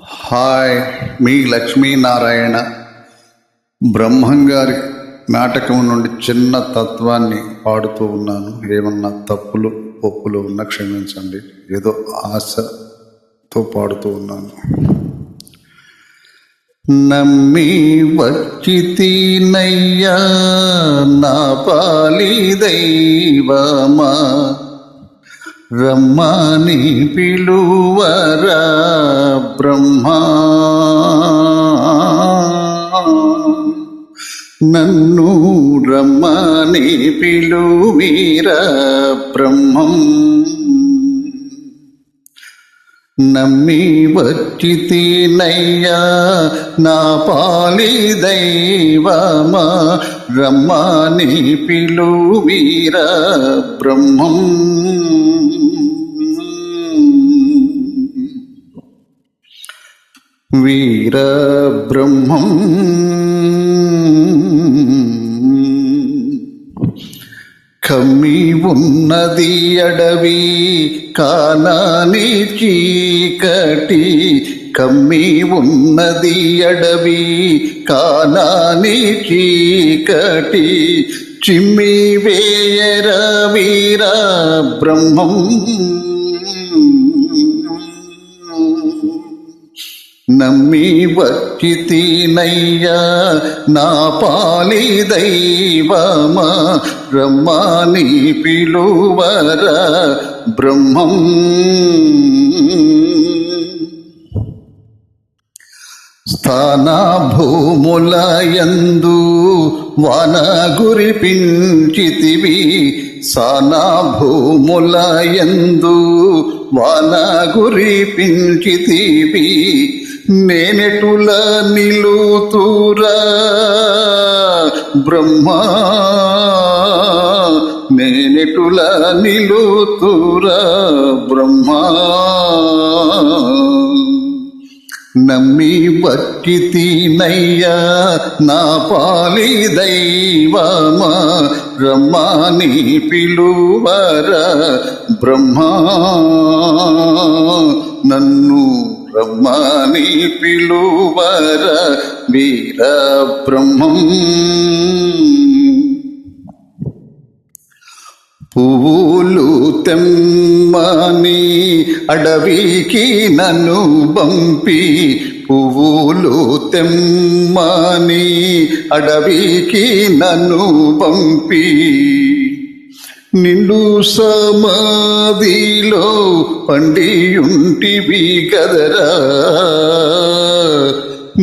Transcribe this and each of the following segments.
Hi, మీ లక్ష్మీనారాయణ. బ్రహ్మంగారి నాటకం నుండి చిన్న తత్వాన్ని పాడుతూ ఉన్నాను. ఏమన్నా తప్పులు ఒప్పులు ఉన్నా క్షమించండి. ఏదో ఆశతో పాడుతూ ఉన్నాను. నమ్మి వచ్చితినయ్యా నా పాలి దైవమా, రమ్మని పిలువరా బ్రహ్మా, నన్ను రమ్మని పిలువీరా బ్రహ్మం. నమ్మి వచ్చితినయ్యా నా పాలి దైవమా, రమ్మని పిలువీరా బ్రహ్మం. వీర బ్రహ్మం కమ్మి ఉన్నది అడవి కానాని చీకటి, కమ్మి ఉన్నది అడవి కానాని చీకటి, చిమ్మి వేయర వీర బ్రహ్మం. నమ్మి వచ్చితినయ్యా నా పాలి దైవమా, రమ్మని పిలువరా బ్రహ్మం. స్థాన భూములయందు వాన గురిపించితివి, సాన భూములయందు వాన గురిపించితివి, నేనెటుల నిలుతురా బ్రహ్మా, నేనెటుల నిలుతురా బ్రహ్మా. నమ్మి వచ్చితినయ్యా నా పాలి దైవమా, రమ్మని పిలువరా బ్రహ్మా, నన్ను రమ్మని పిలువరా వీర బ్రహ్మం. పువ్వులు తెమ్మని అడవికి నన్ను పంపి, పువ్వులు తెమ్మని అడవికి నన్ను పంపి, నిండు సమాధిలో పండియుంటివి గదరా,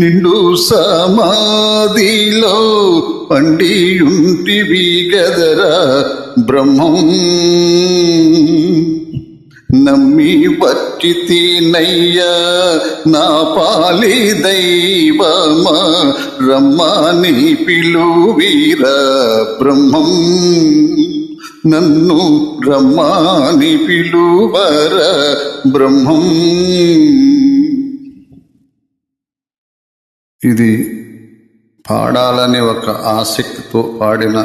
నిండు సమాధిలో పండియుంటివి గదరా బ్రహ్మం. నమ్మి వచ్చితినయ్యా నా పాలి దైవమా, రమ్మని పిలువీరా బ్రహ్మం, నన్ను రమ్మని పిలువరా బ్రహ్మం. ఇది పాడాలని ఒక ఆసక్తితో పాడిన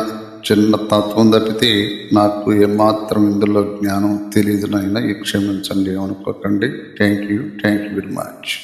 చిన్న తత్వం తప్పితే నాకు ఏమాత్రం ఇందులో జ్ఞానం తెలియదు నాయన, క్షమించండి, అనుకోకండి. Thank you very much.